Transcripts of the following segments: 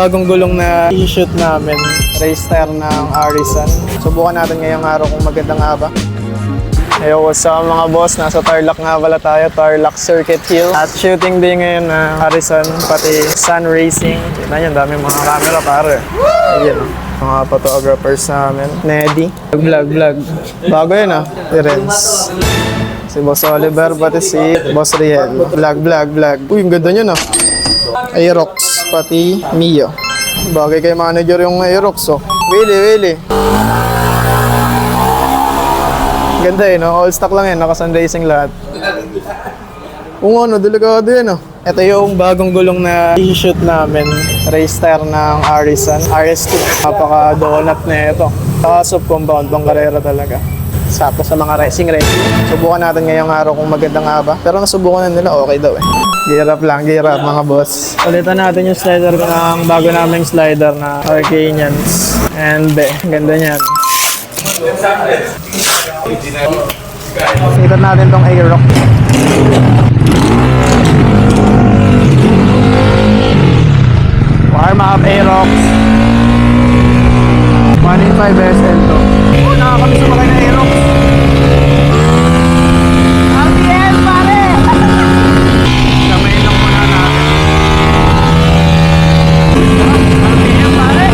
bagong gulong na i-shoot namin. Race tire ng Arisan. Subukan natin ngayong araw kung maganda nga ba. Hey, what's up mga boss? Nasa Tarlac nga pala tayo, Tarlac Circuit Hill. At shooting day ngayon ng Arisan, pati Sun Racing. Kita nyo, dami mga camera pare. Ayan o, mga photographers namin. Neddy, vlog. Bago yun ah, si Renz. Si Boss Oliver, pati si Boss Riel. Vlog. Uy, ang ganda nyo na. Aerox, pati Mio. Bagay kay manager yung Aerox oh. Willy. Ganda eh, no? All stock lang yan, naka-Sun Racing lahat. Ano, delikado yan, oh. Ito yung bagong gulong na i-shoot namin. Race tire ng Arisan, RS2. Napaka-donut na ito. Saka compound, pang karera talaga. Sakto sa mga racing. Subukan natin ngayong araw kung maganda nga ba. Pero nasubukan na nila, okay daw eh. Gear up mga boss. Ulitan natin yung slider ng bago naming slider na Arcanians. And ganda niyan. Sitan natin tong Aerox. Warm up Aerox 185 SL to. Nakakami sumakay na Aerox. RPM pare! Kamay lang muna natin. RPM pare!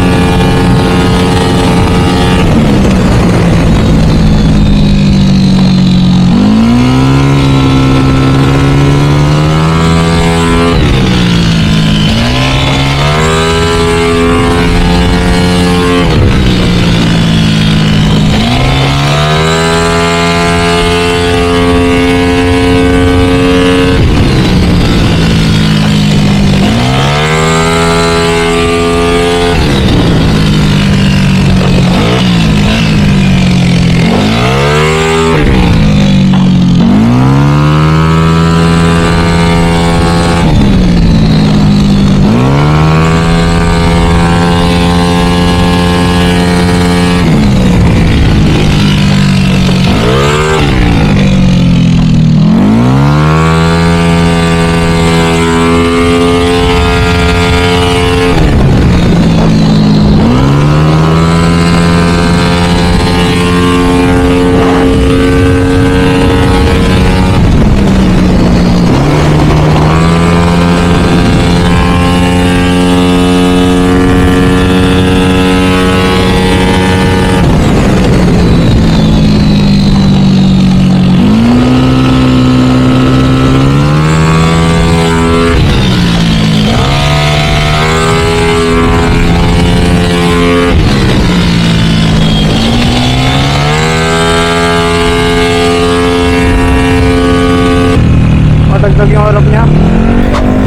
Matagdag yung harap niya.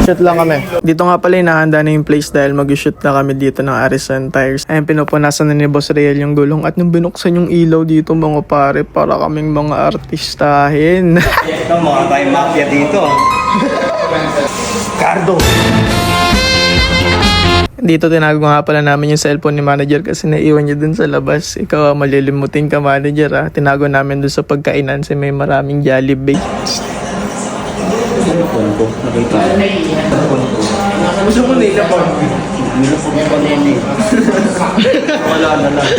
Shoot lang kami. Dito nga pala hinahanda na yung place dahil mag-shoot na kami dito ng Arisan Tires. Ayun, pinupunasan na ni Boss Riel yung gulong. At nung binuksan yung ilaw dito mga pare, para kaming mga artistahin. Ito mga tayo mafia dito. Cardo. Dito tinago nga pala namin yung cellphone ni manager kasi naiwan niya dun sa labas. Ikaw malilimutin ka manager ha. Tinago namin dun sa pagkainan kasi may maraming Jollibee. Ponko, nakita ko. Gusto ko nila po. Nilapog ko nila. Wala na lang.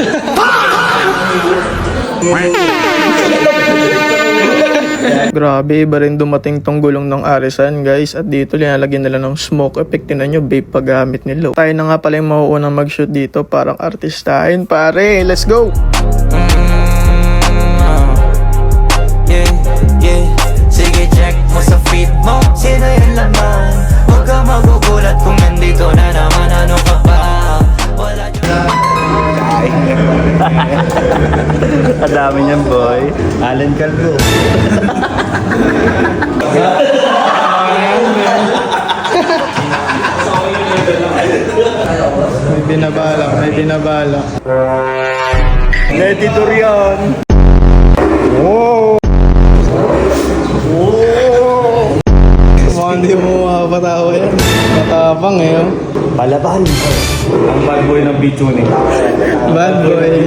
Grabe, iba rin dumating tong gulong ng Arisan guys. At dito linalagyan nila ng smoke effect. Tingnan nyo, vape paggamit nila. Tayo na nga pala yung mauunang mag-shoot dito. Parang artistahin pare. Let's go! Sige check mo sa feed mo, sino yung laman? Huwag ka magugulat kung nandito na naman. Ano ka ba? Wala Ang dami niyan boy. Alan Calvo. May binabalak. Leti Durian. Wow! Hindi mo makapatawa yan. Matapang eh. Oh. Palaban. Ang bad boy ng B-tuning. Bad boy.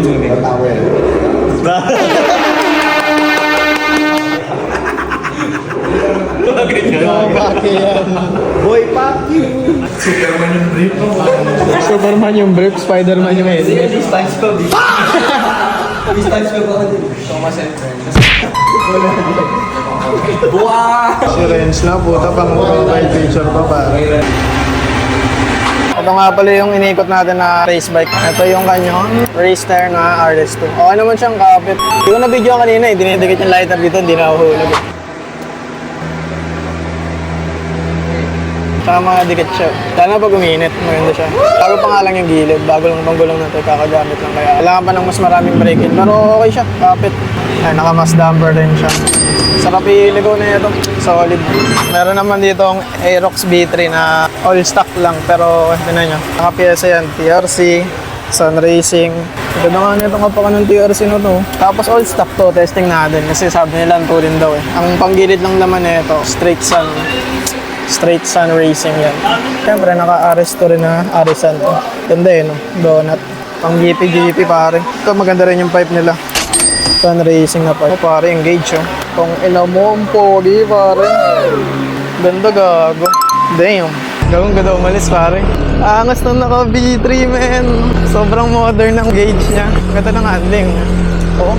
Ganyan. Pake yan. Boy, fuck you. Superman yung brief mo. Superman yung brief, Spider-Man yung helmet. SpongeBob. SpongeBob ako din. Thomas and Friends. Wow! Si Renz na, puta, pang profile picture pa pare. Ito nga pala yung inikot natin na race bike. Ito yung kanyang race tire na RS2. Okay naman siyang kapit. Hindi ko na-video kanina eh, dinidikit yung lighter dito, hindi na uhulog eh. Tsaka mga dikit siya. Sana pag uminit, maganda siya. Bago pa nga lang yung gilid, bago lang bang gulong na ito, kakagamit lang kaya. Kailangan pa ng mas maraming brake-in, pero okay siya, kapit. Ay, naka-mass damper din siya. Sarap iligaw na ito, solid. Meron naman dito ang Aerox B3 na all stock lang, pero tinan nyo. Nakapiyesa yan, TRC, Sun Racing. Ganda nga nito kapakan ng TRC na to. Tapos all stock to, testing natin. Kasi sabi nila ang tulin daw eh. Ang panggilid lang naman nito, Straight Sun Racing yan. Siyempre, naka-RS to rin na Arisan to. Ganda eh, no? Donut. Pang GP pare. Ito, maganda rin yung pipe nila. Sun Racing na pipe. Oh, pare, engage oh. Kung ina mo, ang pogi pare. Ganda gago. Damn. Gagong ganda umalis pare. Angas na naka V3 man. Sobrang modern ng gauge niya. Ganda ng handling. Oh.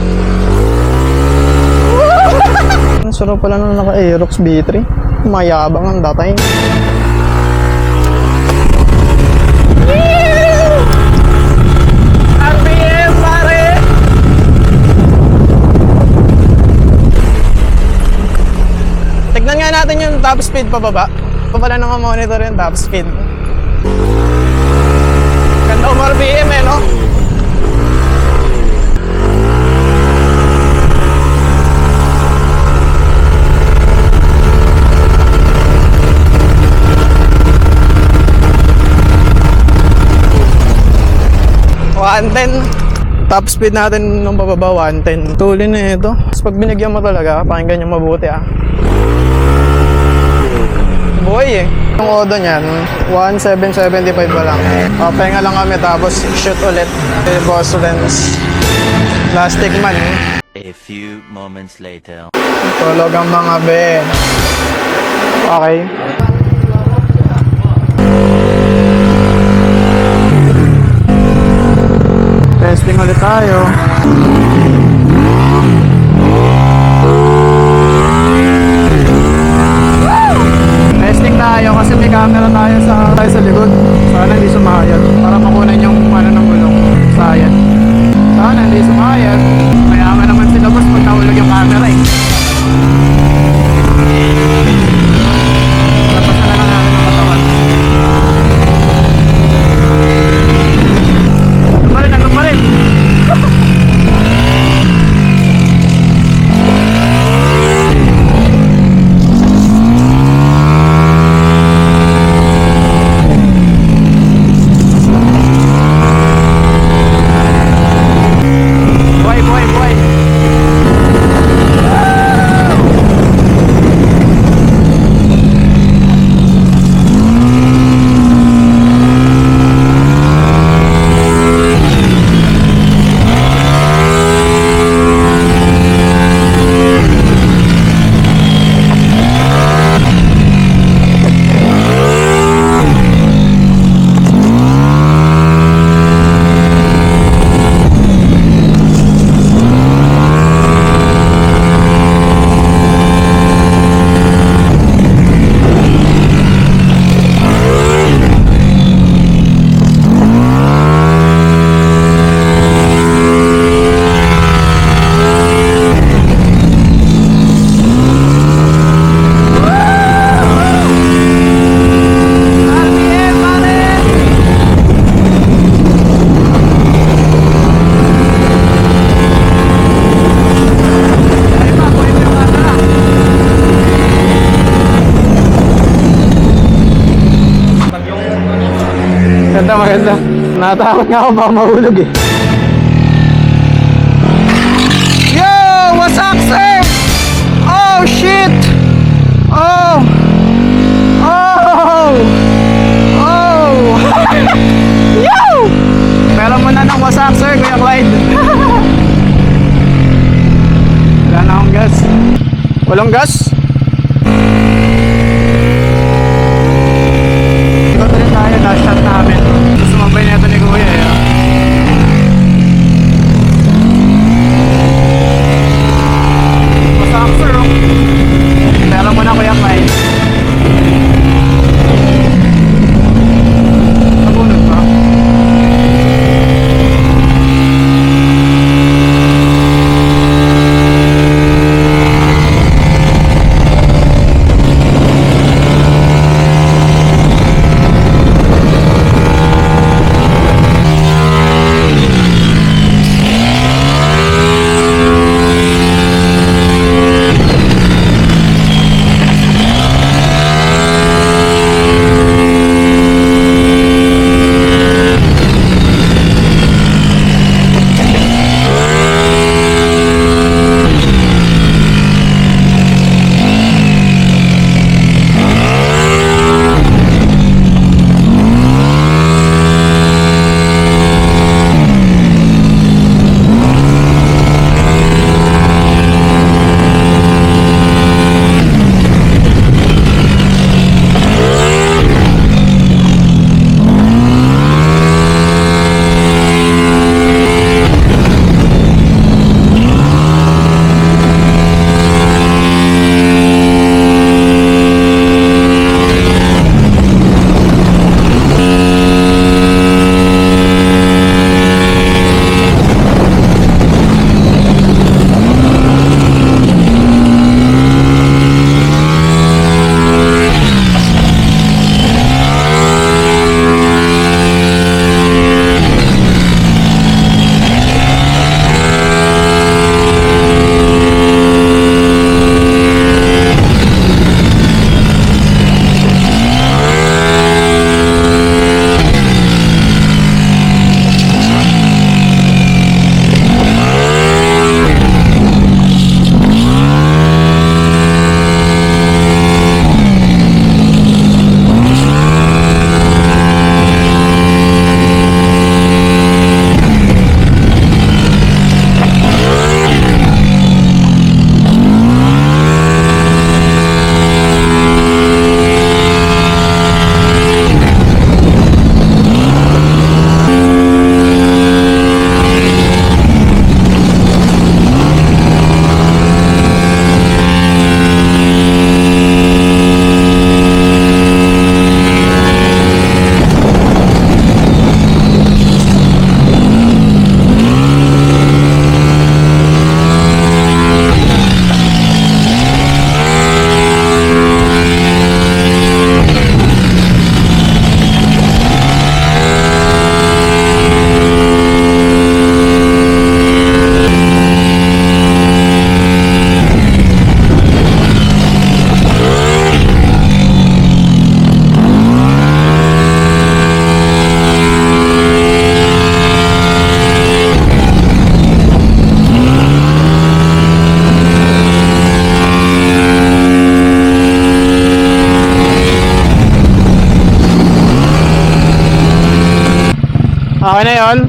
Ang sarap pala na naka Aerox B3. Mayabang ang dating. RPM pare! Tignan nga natin yung top speed pababa. Pabala nang monitor yung top speed. Ganda ang RPM eh, no? Top speed natin nung pababa 110. Tuloy na ito. Tapos pag binigyan mo talaga, pakinggan nyo mabuti ah. Buhay eh. Yung odo niyan, 1775 pa lang. Pahinga lang kami tapos shoot ulit. Boss Renz. Plastic man eh. A few moments later. Tulog ang mga be. Okay. Testing ulit tayo. Testing tayo kasi may camera tayo sa likod. Sana hindi sumayad. Para makunan yung ano ng gulong. Sayad. Sana hindi sumayad. Mayaman naman sila boss pag nahulog yung camera eh. Tapos na lang natin ang katawan. Nandun pa rin. Boy. Maganda. Natakot nga ako baka mahulog eh. Yo! What's up, sir? Oh, shit! Oh! Yo! Meron mo na ng wasak, sir, Kuya Clyde. Wala na akong gas. Walang gas? Ikot rin tayo, last shot namin. Sumabay na Okay na yun?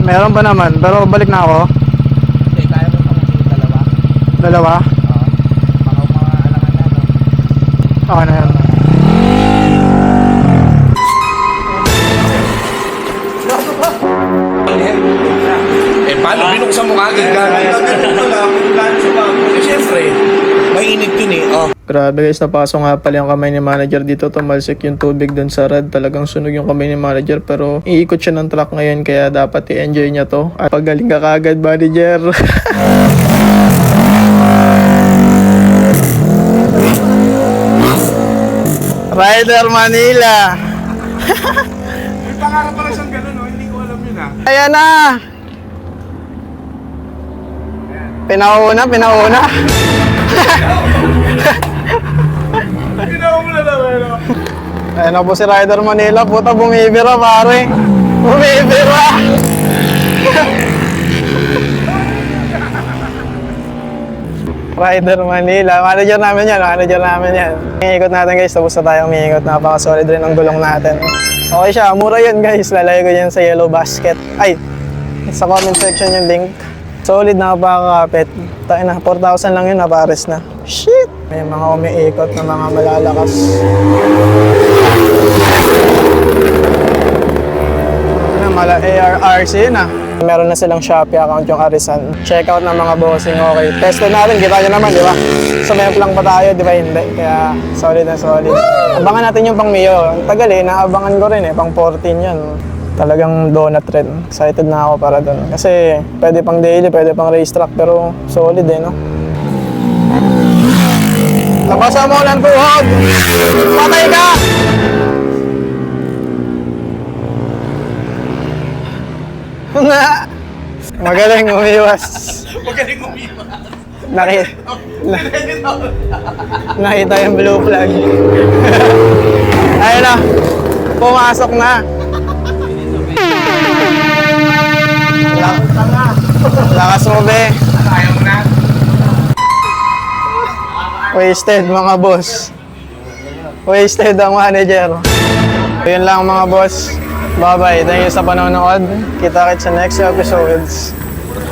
Meron pa naman, pero balik na ako. Hindi, kaya mo pang dalawa. Dalawa? Baka mga alangan na, no? Okay na yun. Eh, paano binuksan mo kagad gagawin? Eh, syempre, mainit yun eh. Oh. Grabe guys, napasok nga pala yung kamay ni manager dito. Tumalsik yung tubig dun sa rad. Talagang sunog yung kamay ni manager. Pero iikot siya ng truck ngayon, kaya dapat i-enjoy niya to. At pagaling ka kagad, manager. Rider Manila. May pangarap pala siyang gano'n, no? Hindi ko alam yun ah. Ayan na. Pinauna. Ginawa mo na naman, no? Ayan na po si Rider Manila. Puta, bumibira pare. Bumibira. Rider Manila. Manager namin yan. Iikot natin guys. Tapos na tayong umiikot. Napaka-solid rin ang gulong natin. Okay siya. Mura yun guys. Lalagay ko yan sa yellow basket. Ay, sa comment section yung link. Solid, napakakapit. Tayo na, 4,000 lang yun. Napares na. Shit! May mga umiikot na mga malalakas. Mala ARRC na. Meron na silang Shopee account yung Arisan. Check out ng mga bossing, okay. Testo natin, kita nyo naman, di ba? Sa map lang pa tayo, di ba? Hindi. Kaya solid na solid. Abangan natin yung pang Mio. Ang tagal eh, naabangan ko rin eh. Pang 14 yan. Talagang donut rin. Excited na ako para doon. Kasi pwede pang daily, pwede pang racetrack. Pero solid eh, no? Labasan mo ng tuhod! Patay ka! Magaling umiwas. Magaling umiwas. Nakita yung blue flag. Ayun na. Pumasok na. Lakas mo, be. Ayaw mo na. Wasted, mga boss. Wasted ang manager. Yun lang, mga boss. Bye-bye. Thank you sa panonood. Kita-kits sa next episodes.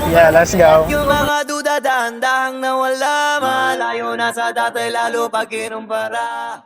Yeah, let's go. Yung mga duda, dahan-dahang nawala. Malayo na sa dati, lalo pag kinumpara.